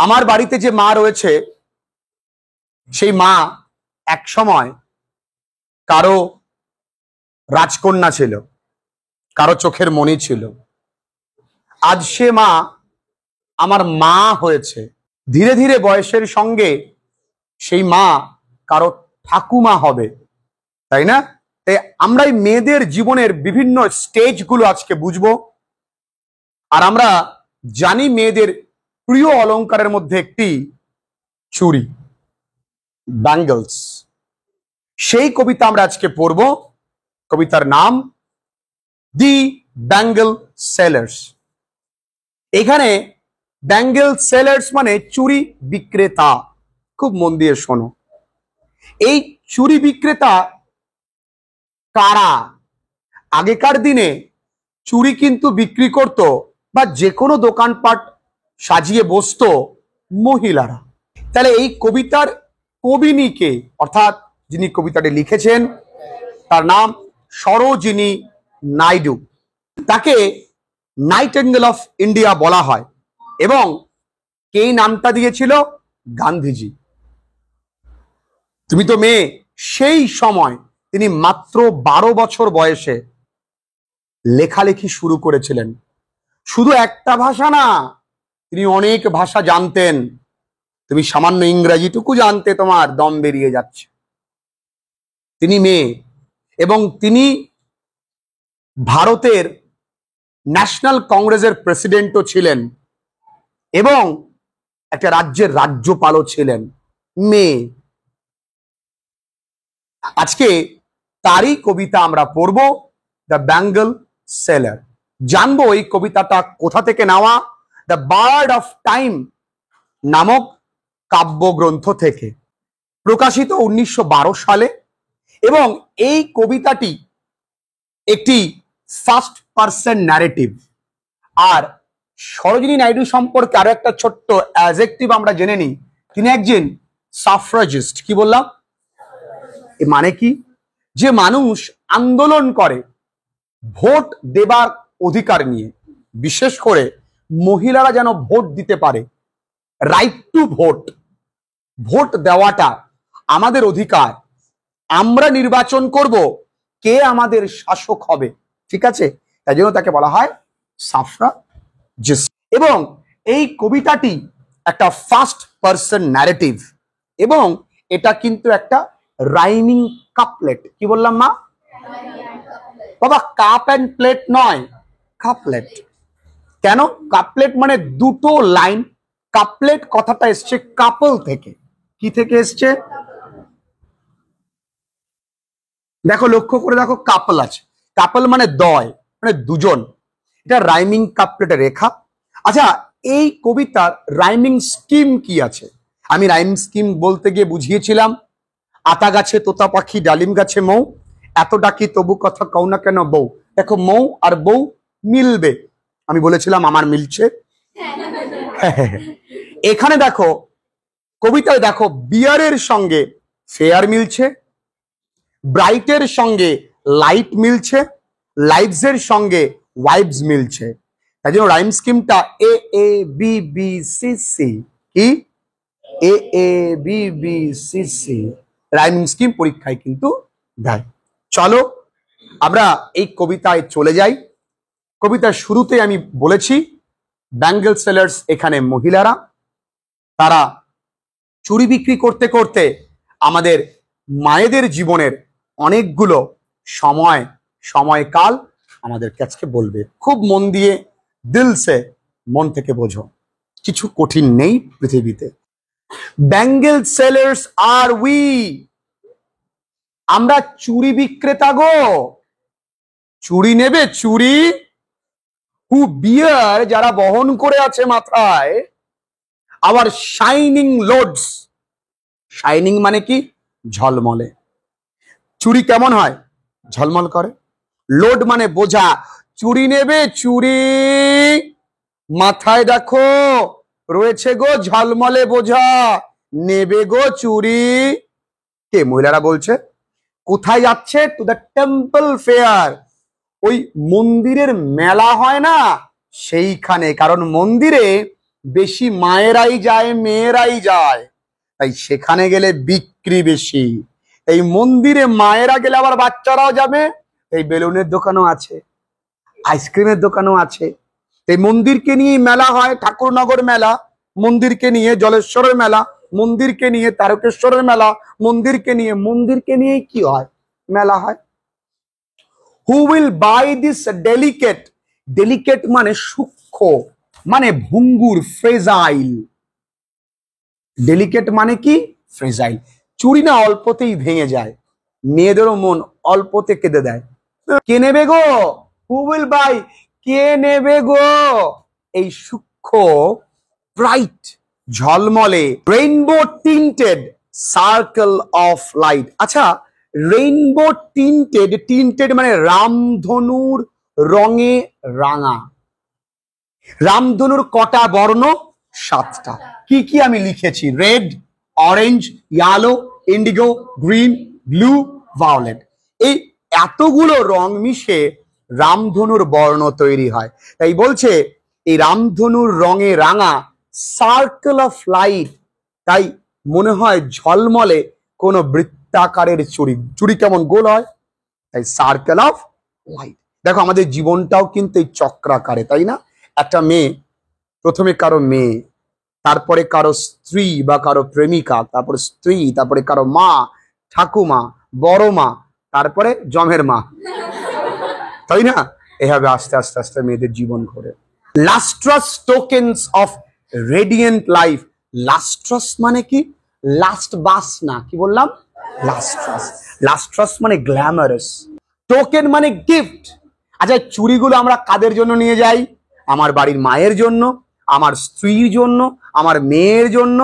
আমার বাড়িতে যে মা রয়েছে সেই মা এক সময় কারো রাজকন্যা ছিল, কারো চোখের মণি ছিল। আজ সে মা আমার মা হয়েছে। ধীরে ধীরে বয়সের সঙ্গে সেই মা কারো ঠাকুমা হবে, তাই না? তাই আমরা এই মেয়েদের জীবনের বিভিন্ন স্টেজগুলো আজকে বুঝবো। আর আমরা জানি মেয়েদের প্রিয় অলংকারের মধ্যে একটি চুড়ি, ব্যাঙ্গলস। সেই কবিতা আমরা আজকে পড়ব। কবিতার নাম দি ব্যাঙ্গল সেলার্স। এখানে ব্যাঙ্গল সেলার্স মানে চুড়ি বিক্রেতা। খুব মন দিয়ে শোনো, এই চুড়ি বিক্রেতা কারা? আগেকার দিনে চুড়ি কিন্তু বিক্রি করত বা যে কোনো দোকানপাট সাজিয়ে বসতো মহিলারা। তাহলে এই কবিতার কবিনী কে? অর্থাৎ যিনি কবিতাটি লিখেছেন তার নাম সরোজিনী নাইডু। তাকে নাইটেঙ্গেল অফ ইন্ডিয়া বলা হয় এবং কে নামটা দিয়েছিল? গান্ধীজি। তুমি তো মেয়ে, সেই সময় তিনি মাত্র 12 বছর বয়সে লেখালেখি শুরু করেছিলেন। শুধু একটা ভাষা না, তিনি অনেক ভাষা জানতেন। তুমি সামান্য ইংরেজিটুকু জানতে তোমার দম বেরিয়ে যাচ্ছে। তিনি মেয়ে এবং তিনি ভারতের ন্যাশনাল কংগ্রেসের প্রেসিডেন্টও ছিলেন এবং একটা রাজ্যের রাজ্যপালও ছিলেন। মেয়ে। আজকে তারই কবিতা আমরা পড়ব, দ্য ব্যাঙ্গল সেলার। জানবো এই কবিতাটা কোথা থেকে নেওয়া। দ্য বার্ড অফ টাইম নামক কাব্যগ্রন্থ থেকে প্রকাশিত 1912 সালে। এবং এই কবিতাটি একটি ফার্স্ট পারসন ন্যারেটিভ। আর সরোজিনী নাইডু সম্পর্কে আরো একটা ছোট্ট অ্যাডজেক্টিভ আমরা জেনে নিই। তিনি একজন সাফ্রাজিস্ট। কি বললাম? এ মানে কি? যে মানুষ আন্দোলন করে ভোট দেবার অধিকার নিয়ে, বিশেষ করে মহিলারা যেন ভোট দিতে পারে। রাইট টু ভোট, ভোট দেওয়াটা আমাদের অধিকার। আমরা নির্বাচন করব কে আমাদের শাসক হবে, ঠিক আছে? তাই জন্য তাকে বলা হয় সাফ্রাজিস্ট। এবং এই কবিতাটি একটা ফার্স্ট পারসন ন্যারেটিভ এবং এটা কিন্তু একটা রাইমিং কাপলেট। কি বললাম মা? বাবা, কাপ অ্যান্ড প্লেট নয়, কাপলেট। কেন কাপলেট? মানে দুটো লাইন। কাপলেট কথাটা এসছে কাপল থেকে। কি থেকে এসছে? দেখো, লক্ষ্য করে দেখো, কাপল আছে। কাপল মানে দয়, মানে দুজন। এটা রাইমিং কাপলেটে রেখা। আচ্ছা, এই কবিতার রাইমিং স্কিম কি আছে? আমি রাইমিং স্কিম বলতে গিয়ে বুঝিয়েছিলাম, আতা গাছে তোতা পাখি, ডালিম গাছে মৌ, এত ডাকি তবু কথা কও না কেন বউ। দেখো, মৌ আর বউ মিলবে। আমি বলেছিলাম আমার মিলছে। এখানে দেখো, কবিতায় দেখো, বিয়ারের সঙ্গে ফেয়ার মিলছে, ব্রাইটের সঙ্গে লাইট মিলছে, লাইভসের সঙ্গে ওয়াইবস মিলছে। তাই জন্য রাইম স্কিমটা A A B B C C. কি? A A B B C C rhyming scheme পরীক্ষায় কিন্তু দেয়। চলো আমরা এই কবিতায় চলে যাই। কবিতার শুরুতে আমি বলেছি ব্যাঙ্গল সেলার্স এখানে মহিলারা। তারা চুড়ি বিক্রি করতে করতে আমাদের মায়েদের জীবনের অনেকগুলো সময়কাল আমাদের কাছে বলবে। খুব মন দিয়ে, দিল সে, মন থেকে বোঝো। কিছু কঠিন নেই পৃথিবীতে। Bangle sellers are we. আমরা চুড়ি বিক্রেতা গো। চুড়ি নেবে? চুড়ি হু বিয়ার, যারা বহন করে আছে মাথায় আবার শাইনিং লোডস। শাইনিং মানে কি? ঝলমলে। চুড়ি কেমন হয়? ঝলমল করে। লোড মানে বোঝা। চুড়ি নেবে? চুড়ি মাথায় দেখো রয়েছে গো ঝলমলে বোঝা, নেবে গো চুড়ি। কে? মহিলারা বলছে। কোথায় যাচ্ছে? To the temple fair. ওই মন্দিরের মেলা হয় না, সেইখানে। কারণ মন্দিরে বেশি মায়েরাই যায়, মেয়েরাই যায়, তাই সেখানে গেলে বিক্রি বেশি। এই মন্দিরে মায়েরা গেলে আবার বাচ্চারাও যাবে। এই বেলুনের দোকানও আছে, আইসক্রিমের দোকানও আছে। এই মন্দিরকে নিয়ে মেলা হয়, ঠাকুরনগর মেলা, মন্দিরকে নিয়ে জলেশ্বরের মেলা, মন্দিরকে নিয়ে তারকেশ্বরের মেলা, মন্দিরকে নিয়ে কি হয়? মেলা হয়। Who will buy this delicate? Delicate মানে সূক্ষ্ম, মানে ভঙ্গুর, ফ্রেজাইল। ডেলিকেট মানে কি? ফ্রেজাইল। চুরি না অল্পতেই ভেঙে যায়, মেয়েদেরও মন অল্পতে কেঁদে দেয়। কে নেবে গো? Who will buy? কে নেবে গো এই সূক্ষ্ম, ব্রাইট, ঝলমলে, rainbow tinted circle of light? আচ্ছা, রেইনবো টিন্টেড, টিন্টেড মানে রামধনুর রঙে রাঙা। রামধনুর কটা বর্ণ? 7টা। কি কি আমি লিখেছি? Red, orange, yellow, indigo, green, blue, violet. এই এতগুলো রং মিশে রামধনুর বর্ণ তৈরি হয়। তাই বলছে এই রামধনুর রঙে রাঙা, সার্কেল অফ লাইট। তাই মনে হয় ঝলমলে কোন বৃত্তাকারের চুড়ি। চুড়ি কেমন গোল হয়, তাই সার্কেল অফ লাইট। দেখো আমাদের জীবনটাও কিন্তু এই চক্রাকারে, তাই না? একটা মেয়ে, প্রথমে কারো মেয়ে, তারপরে কারো স্ত্রী বা কারো প্রেমিকা, তারপরে স্ত্রী, তারপরে কারো মা, ঠাকুমা, বড় মা, তারপরে জমের মা, তাই না? এভাবে আস্তে আস্তে আস্তে মেয়েদের জীবন ঘোরে। Lustrous tokens of radiant life. Lustrous মানে কি? লাস্ট বাস না, কি বললাম? লাস্ট্রাস। লাস্ট্রাস মানে গ্ল্যামারাস, টোকেন মানে গিফট। আচ্ছা, চুড়িগুলো আমরা কাদের জন্য নিয়ে যাই? আমার বাড়ির মায়ের জন্য, আমার স্ত্রীর জন্য, আমার মেয়ের জন্য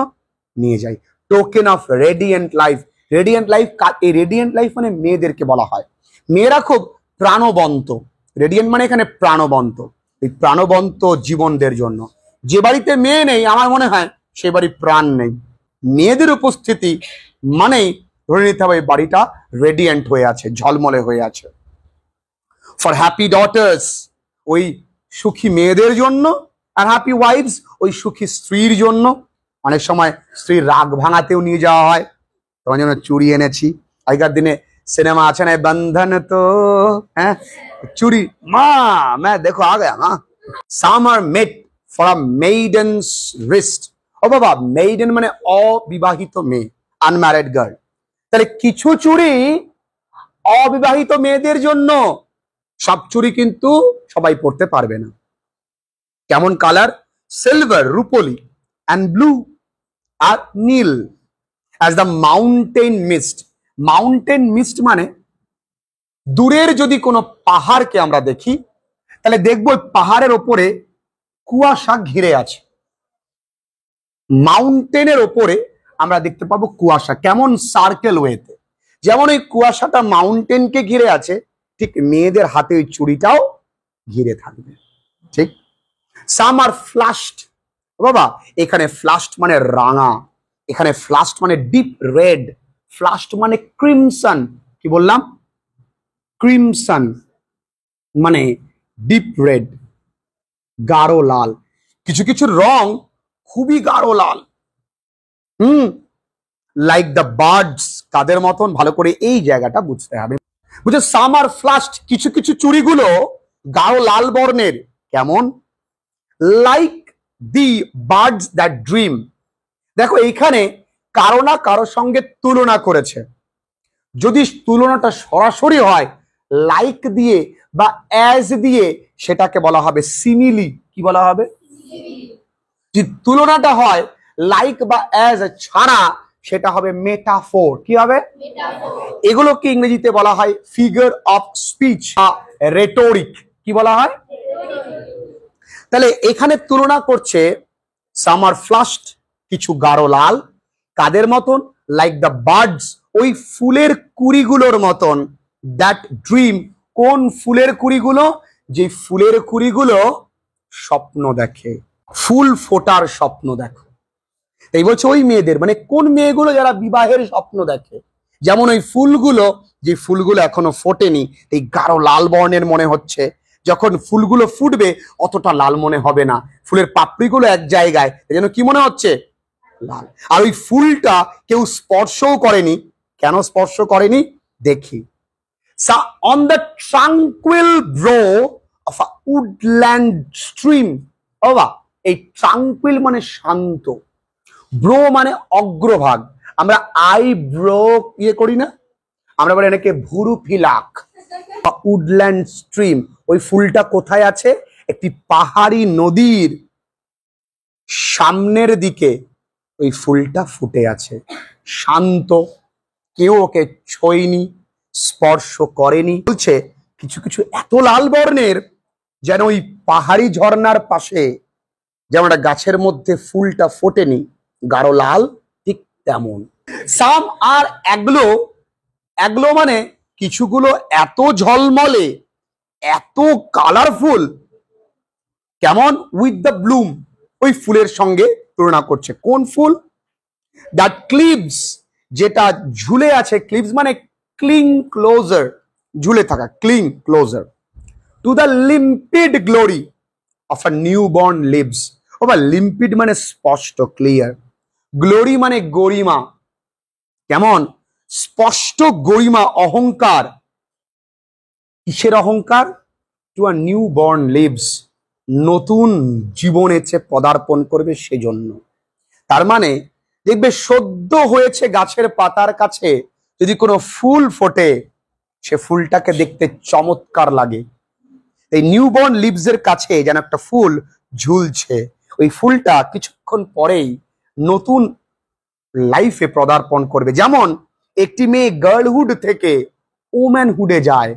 নিয়ে যাই। Token of radiant life. Radiant life, এই রেডিয়েন্ট লাইফ মানে মেয়েদেরকে বলা হয়। মেয়েরা খুব প্রাণবন্ত। রেডিয়েন্ট মানে এখানে প্রাণবন্ত। এই প্রাণবন্ত জীবনদের জন্য। যে বাড়িতে মেয়ে নেই, আমার মনে হয় সে বাড়ি প্রাণ নেই। মেয়েদের উপস্থিতি মানেই ধরে নিতে হবে বাড়িটা রেডিয়েন্ট হয়ে আছে, ঝলমলে হয়ে আছে। ফর হ্যাপি ডটার্স, ওই সুখী মেয়েদের জন্য। আর হ্যাপি ওয়াইফস, ওই সুখী স্ত্রীর জন্য। অনেক সময় স্ত্রীর রাগ ভাঙাতেও নিয়ে যাওয়া হয়। তোমার জন্য চুড়ি এনেছি। আগেকার দিনে সিনেমা আছে না, বন্ধন, তো হ্যাঁ, চুড়ি মা मैं देखो आ गया মা। Some are made for a maiden's wrist। ও বাবা, মেইডেন মানে অবিবাহিত মেয়ে, আনম্যারিড গার্ল। তাহলে কিছু চুড়ি অবিবাহিত মেয়েদের জন্য। সব চুড়ি কিন্তু সবাই পড়তে পারবে না। কেমন কালার? সিলভার, রূপলি, অ্যান্ড ব্লু, আর নীল। As the mountain mist. Mountain mist মানে দূরের যদি কোনো পাহাড়কে আমরা দেখি, তাহলে দেখবো পাহাড়ের ওপরে কুয়াশা ঘিরে আছে। মাউন্টেনের ওপরে আমরা দেখতে পাবো কুয়াশা, কেমন? সার্কেল ওয়েতে। যেমন ওই কুয়াশাটা মাউন্টেনকে ঘিরে আছে, ঠিক মেয়েদের হাতে ওই চুড়িটাও ঘিরে থাকবে, ঠিক? সাম আর ফ্লাশড। বাবা, এখানে ফ্লাশড মানে রাঙা, এখানে ফ্লাশড মানে ডিপ রেড, ফ্লাশড মানে ক্রিমসন। কি বললাম? ক্রিমসন মানে ডিপ রেড, গাঢ় লাল। কিছু কিছু রং খুবই গাঢ় লাল। লাইক দ্য বার্ডস, কাদের মতন? ভালো করে এই জায়গাটা বুঝতে হবে। বুঝছো? সামার ফ্লাশড, কিছু কিছু চুড়িগুলো গাঢ় লাল বর্ণের। কেমন? Like the birds that dream. দেখো এইখানে কারো না কারো সঙ্গে তুলনা করেছে। যদি তুলনাটা সরাসরি হয় লাইক দিয়ে বা অ্যাজ দিয়ে, সেটাকে বলা হবে সিমিলি। কি বলা হবে? যদি তুলনাটা হয় লাইক বা অ্যাজ ছাড়া, সেটা হবে মেটাফোর। কি হবে? এগুলোকে ইংরেজিতে বলা হয় ফিগার অফ স্পিচ বা রেটোরিক। কি বলা হয়? তাহলে এখানে তুলনা করছে সামার ফ্লাশড, কিছু গাঢ় লাল, কাদের মতন? লাইক দ্য বার্ডস, ওই ফুলের কুড়িগুলোর মতন। দ্যাট ড্রিম, কোন ফুলের কুড়িগুলো? যে ফুলের কুড়িগুলো স্বপ্ন দেখে, ফুল ফোটার স্বপ্ন দেখে। এই বলছে ওই মেয়েদের, মানে কোন মেয়েগুলো? যারা বিবাহের স্বপ্ন দেখে। যেমন ওই ফুলগুলো, যে ফুলগুলো এখনো ফোটেনি, এই গাঢ় লাল বর্ণের মনে হচ্ছে, যখন ফুলগুলো ফুটবে অতটা লাল মনে হবে না, ফুলের পাপড়িগুলো এক জায়গায়, যেন কি মনে হচ্ছে? লাল। আর ওই ফুলটা কেউ স্পর্শও করেনি। কেন স্পর্শ করেনি? দেখি। On the tranquil brow of a woodland stream, বাবা, এই ট্রাঙ্কুইল মানে শান্ত, ব্রো মানে অগ্রভাগ। আমরা আই ব্রো করি না, আমরা বলি এটাকে ভুরু ফিলাক। উডল্যান্ড স্ট্রিম, ওই ফুলটা কোথায় আছে? একটি পাহাড়ি নদীর সামনের দিকে ওই ফুলটা ফুটে আছে, শান্ত, কেউ ওকে ছোঁয়নি, স্পর্শ করেনি। বলছে কিছু কিছু এত লাল বর্ণের যেন ওই পাহাড়ি ঝর্ণার পাশে যেমন একটা গাছের মধ্যে ফুলটা ফোটেনি, গাঢ় লাল, ঠিক তেমন। সাম আর অ্যাগ্লো, অ্যাগ্লো মানে কিছুগুলো এত ঝলমলে, এত কালারফুল, কেমন? উইথ দ্য ব্লুম, ওই ফুলের সঙ্গে তুলনা করছে। কোন ফুল? দ্যাট ক্লিভস, যেটা ঝুলে আছে। ক্লিভস মানে ক্লিং ক্লোজার, ঝুলে থাকা, cling closer to the limpid glory of a new born leaves. ও বা লিম্পিড মানে স্পষ্ট, ক্লিয়ার, গ্লোরি মানে গরিমা, কেমন? স্পষ্ট গরিমা, অহংকার। কিসের অহংকার? To a new born lives, নতুন জীবন এসে পদার্পণ করবে সেজন্য। তার মানে দেখবে সদ্য হয়েছে গাছের পাতার কাছে যদি কোনো ফুল ফোটে, সে ফুলটাকে দেখতে চমৎকার লাগে। এই নিউবর্ন লিভস এর কাছে যেন একটা ফুল ঝুলছে, ওই ফুলটা কিছুক্ষণ পরেই নতুন লাইফে পদার্পণ করবে। যেমন একটি মেয়ে গার্লহুড থেকে ওম্যানহুডে যায়,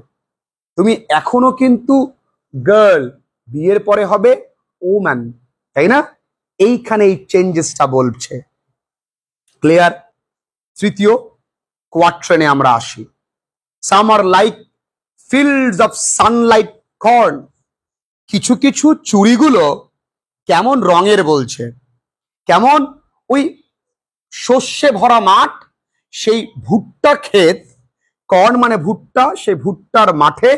তুমি এখনো কিন্তু গার্ল, বিয়ের পরে হবে ওম্যান, তাই না? এইখানে এই চেঞ্জেসটা বলছে। ক্লিয়ার? তৃতীয় কোয়াট্রেনে আমরা আসি। Some are like fields of sunlight corn, কিছু কিছু চুড়িগুলো কেমন রঙের বলছে, কেমন? ওই শস্যে ভরা মাঠ, সেই ভুট্টা ক্ষেত, কর্ন মানে ভুট্টা, সেই ভুট্টার মাঠে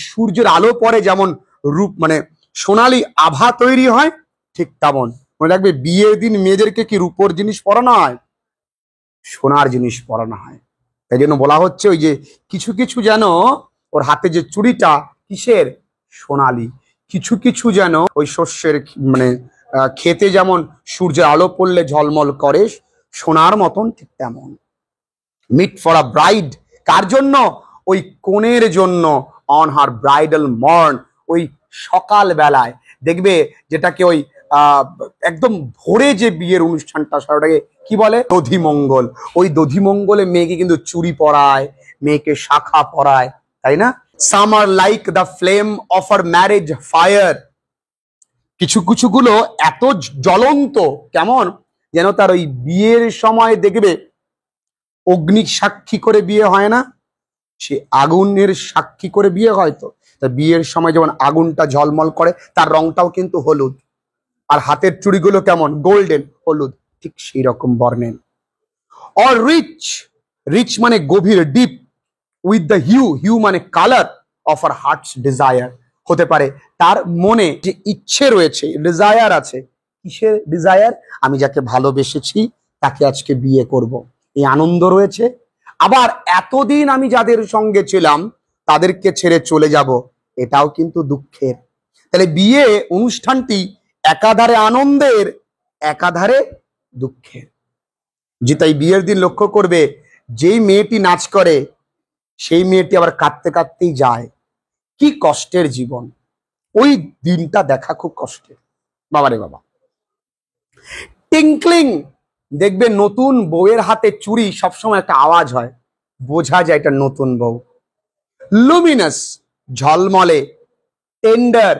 সূর্যের আলো পড়ে যেমন রূপ মানে সোনালী আভা তৈরি হয়, ঠিক তেমন। মনে রাখবে, বিয়ের দিন মেয়েদেরকে কি রূপোর জিনিস পরানো হয়? সোনার জিনিস পরানো হয়। তাই জন্য বলা হচ্ছে ওই যে কিছু কিছু যেন ওর হাতে যে চুড়িটা কিসের? সোনালী। কিছু কিছু যেন ওই শস্যের মানে খেতে যেমন সূর্যের আলো পড়লে ঝলমল করে সোনার মতন, ঠিক তেমন। মিট ফর আ ব্রাইড, কার জন্য? ওই কনের জন্য। অন হার ব্রাইডাল মর্ন, ওই সকাল বেলায় দেখবে যেটাকে ওই একদম ভোরে যে বিয়ের অনুষ্ঠানটা, সেটাকে কি বলে? দধিমঙ্গল। ওই দধিমঙ্গলে মেয়েকে কিন্তু চুড়ি পরায়, মেয়েকে শাখা পরায়, তাই না? Some are like the flame of her marriage fire, কিছু কিছুগুলো এত জ্বলন্ত, কেমন? যেন তার ওই বিয়ের সময় দেখবে অগ্নি সাক্ষী করে বিয়ে হয় না, সে আগুনের সাক্ষী করে বিয়ে হয়। তো তা বিয়ের সময় যেমন আগুনটা ঝলমল করে, তার রংটাও কিন্তু হলুদ। আর হাতের চুড়িগুলো কেমন? গোল্ডেন, হলুদ, ঠিক সেই রকম বর্ণের। অর রিচ, রিচ মানে গভীর, deep, with the hue, hue মানে colour, of her heart's desire, হতে পারে তার মনে যে ইচ্ছে রয়েছে, ডিজায়ার আছে। কিসের ডিজায়ার? আমি যাকে ভালোবেসেছি তাকে আজকে বিয়ে করব, এই আনন্দ রয়েছে। আবার এতদিন আমি যাদের সঙ্গে ছিলাম তাদেরকে ছেড়ে চলে যাব, এটাও কিন্তু দুঃখের। তাহলে বিয়ে অনুষ্ঠানটি একাধারে আনন্দের, একাধারে দুঃখের। যে তাই বিয়ের দিন লক্ষ্য করবে, যেই মেয়েটি নাচ করে সেই মেয়েটি আবার কাঁদতে কাঁদতেই যায়। কি কষ্টের জীবন, ওই দিনটা দেখা খুব কষ্টের, বাবারে বাবা। টিঙ্কলিং, দেখবে নতুন বউয়ের হাতে চুড়ি সবসময় একটা আওয়াজ হয়, বোঝা যায় এটা নতুন বউ। লুমিনাস, ঝলমলে। টেন্ডার,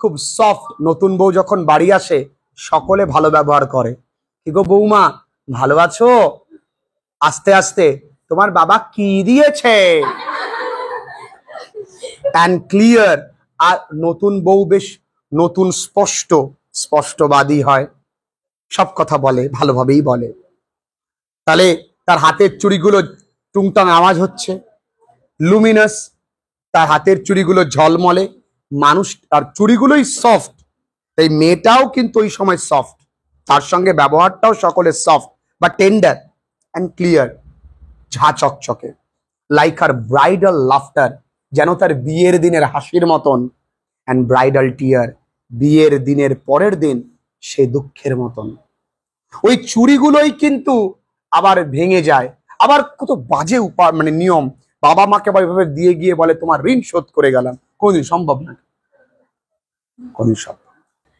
খুব সফট। নতুন বউ যখন বাড়ি আসে সকলে ভালো ব্যবহার করে, কি গো বৌমা ভালো আছো? আস্তে আস্তে, তোমার বাবা কি দিয়েছে? অ্যান্ড ক্লিয়ার, আর নতুন বউ বেশ নতুন স্পষ্ট, স্পষ্টবাদী হয়, সব কথা বলে ভালোভাবেই বলে। তাহলে তার হাতের চুড়িগুলো টুংটাং আওয়াজ হচ্ছে। লুমিনাস, তার হাতের চুড়িগুলো ঝলমলে, মানুষ আর চুড়িগুলোই সফট, এই মেয়েটাও কিন্তু ওই সময় সফট, তার সঙ্গে ব্যবহারটাও সকলের সফট বা টেন্ডার অ্যান্ড ক্লিয়ার, ঝা চকচকে, লাইক আর ব্রাইডাল লাফটার, যেন তার বিয়ের দিনের হাসির মতন, অ্যান্ড ব্রাইডাল টিয়ার, বিয়ের দিনের পরের দিন সে দুঃখের মতন। ওই চুড়িগুলোই কিন্তু আবার ভেঙে যায়। আবার কত বাজে মানে নিয়ম, বাবা মাকে আবার এভাবে দিয়ে গিয়ে বলে তোমার ঋণ শোধ করে গেলাম, কোনদিন সম্ভব না, কোনদিন সম্ভব।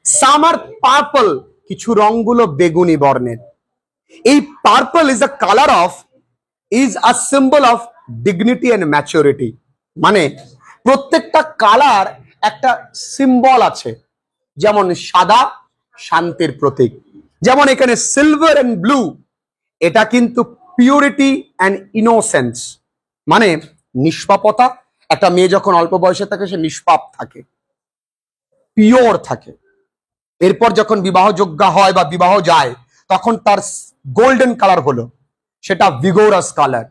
সামার পার্পল, কিছু রংগুলো বেগুনি বর্ণের। এই purple is a colour of, is a symbol of dignity and maturity. মানে প্রত্যেকটা কালার একটা সিম্বল আছে, যেমন সাদা শান্তির প্রতীক, যেমন এখানে সিলভার অ্যান্ড ব্লু, এটা কিন্তু পিউরিটি অ্যান্ড ইনোসেন্স, মানে নিষ্পাপতা। একটা মেয়ে যখন অল্প বয়সে থাকে সে নিষ্পাপ থাকে, পিওর থাকে। এরপর যখন বিবাহযোগ্য হয় বা বিবাহ যায় তখন তার গোল্ডেন কালার হলো, সেটা ভিগোরাস কালার।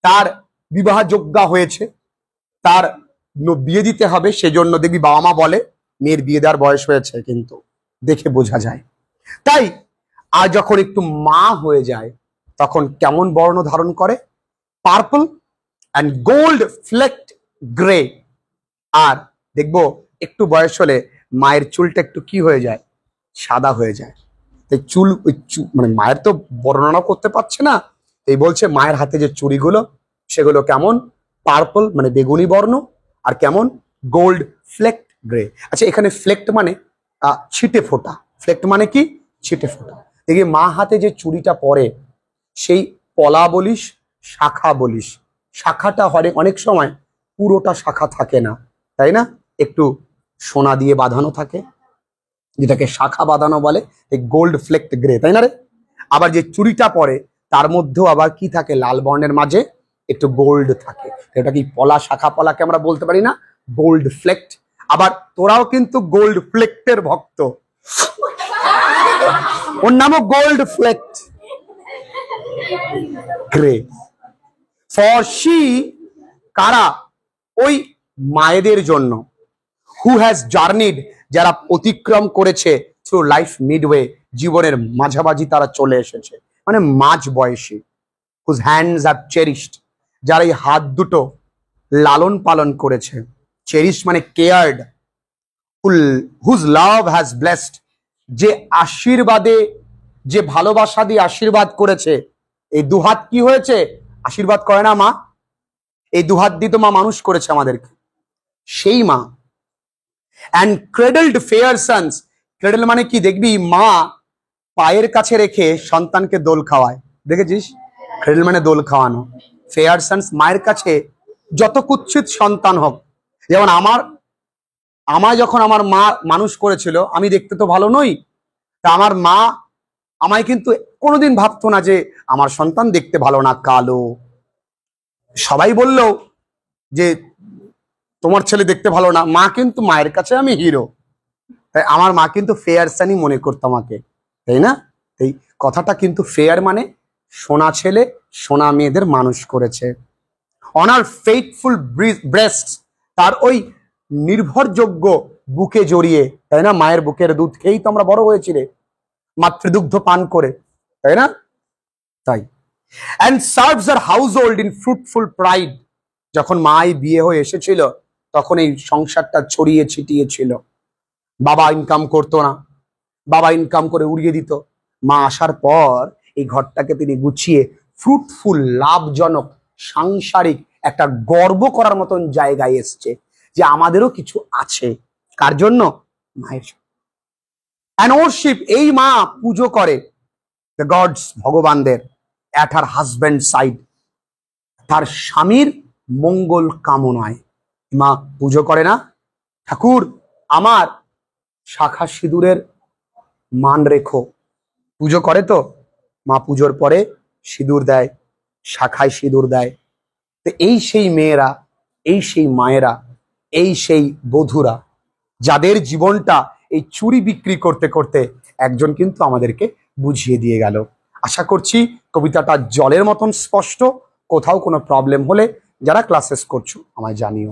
তার বিবাহযোগ্য হয়েছে, তার বিয়ে দিতে হবে, সেজন্য দেখবি বাবা মা বলে মেয়ের বিয়ে দেওয়ার বয়স হয়েছে, কিন্তু দেখে বোঝা যায়। তাই আর যখন একটু মা হয়ে যায় তখন কেমন বর্ণ ধারণ করে? Purple and gold flecked grey. আর দেখবো একটু বয়স হলে মায়ের চুলটা একটু কি হয়ে যায়? সাদা হয়ে যায়। তাই চুল মানে মায়ের তো বর্ণনা করতে পারছে না, এই বলছে মায়ের হাতে যে চুড়িগুলো সেগুলো কেমন? পার্পল মানে বেগুনি বর্ণ, আর কেমন? Gold flecked grey. আচ্ছা, এখানে ফ্লেক্ট মানে ছিটে ফোটা। ফ্লেক্ট মানে কি? ছিটে ফোটা। দেখি মা হাতে যে চুড়িটা পরে সেই পলা বলিস, শাখা বলিস, শাখাটা অনেক সময় পুরোটা শাখা থাকে না, তাই না? একটু সোনা দিয়ে বাঁধানো থাকে, যেটাকে শাখা বাঁধানো বলে, এই গোল্ড ফ্লেক্ট গ্রে, তাই না রে? আবার যে চুড়িটা পরে তার মধ্যেও আবার কি থাকে? লাল বর্ণের মাঝে একটু গোল্ড থাকে, এটা কি পলা, শাখা পলাকে আমরা বলতে পারি না গোল্ড ফ্লেক্ট? আবার তোরাও কিন্তু গোল্ড ফ্লেক্টের ভক্ত, ওর নামও gold flecked grey. For she, কারা? ওই মায়েদের জন্য, হু হ্যাজ জার্নিড, যারা অতিক্রম করেছে থ্রু লাইফ মিডওয়ে, জীবনের মাঝামাঝি তারা চলে এসেছে, মানে মাঝ বয়সী। হুজ হ্যান্ডস হ্যাভ চেরিশড, যারা এই হাত দুটো লালন পালন করেছে, চেরিশ মানে cared. Whose love has blessed, যে আশীর্বাদে, যে ভালোবাসা দিয়ে আশীর্বাদ করেছে। এই দুহাত কি হয়েছে? আশীর্বাদ করে না মা? এই দুহাত দিয়ে তো মা মানুষ করেছে আমাদেরকে, সেই মা। অ্যান্ড ক্রেডলড ফেয়ার সন্স, ক্রেডল মানে কি? দেখবি মা পায়ের কাছে রেখে সন্তানকে দোল খাওয়ায়, দেখেছিস? ক্রেডল মানে দোল খাওয়ানো। ফেয়ার সন্স, মায়ের কাছে যত কুৎসিত সন্তান হোক, যেমন আমায় যখন আমার মা মানুষ করেছিল, আমি দেখতে তো ভালো নই, তা আমার মা আমায় কিন্তু কোনোদিন ভাবতো না যে আমার সন্তান দেখতে ভালো না, কালো। সবাই বললো যে তোমার ছেলে দেখতে ভালো না, মা কিন্তু মায়ের কাছে আমি হিরো। তাই আমার মা কিন্তু ফেয়ার সানি মনে করতো আমাকে, তাই না? এই কথাটা কিন্তু ফেয়ার মানে সোনা ছেলে, সোনা মেয়েদের মানুষ করেছে। অনার ফেইথফুল ব্রেস্ট, তার ওই নির্ভরযোগ্য বুকে জড়িয়ে, তাই না? মায়ের বুকের দুধ খেয়েই তো আমরা বড় হয়েছি রে, মাতৃদুগ্ধ পান করে, তাই না? তাই and serves our household in fruitful pride, যখন মাই বিয়ে হয়ে এসেছিল তখন এই সংসারটা ছড়িয়ে ছিটিয়ে ছিল। বাবা ইনকাম করতো না, বাবা ইনকাম করে উড়িয়ে দিত। মা আসার পর এই ঘরটাকে তিনি গুছিয়ে ফ্রুটফুল, লাভজনক, সাংসারিক একটা গর্ব করার মতন জায়গায় এসছে, যে আমাদেরও কিছু আছে। কার জন্য? মায়ের জন্য। অ্যান্ড ওরশিপ, এই মা পুজো করে দ্য গডস, ভগবানদের, অ্যাট হার হাজব্যান্ড সাইড, তার স্বামীর মঙ্গল কামনায় মা পুজো করে না? ঠাকুর আমার শাখা সিঁদুরের মান রেখো, পুজো করে তো মা। পুজোর পরে সিঁদুর দেয়, শাখায় সিঁদুর দেয়। তো এই সেই মেয়েরা, এই সেই মায়েরা, এই সেই বধূরা, যাদের জীবনটা এই চুরি বিক্রি করতে করতে একজন কিন্তু আমাদেরকে বুঝিয়ে দিয়ে গেল। আশা করছি কবিতাটা জলের মতন স্পষ্ট। কোথাও কোনো প্রবলেম হলে যারা ক্লাসেস করছো আমায় জানিও।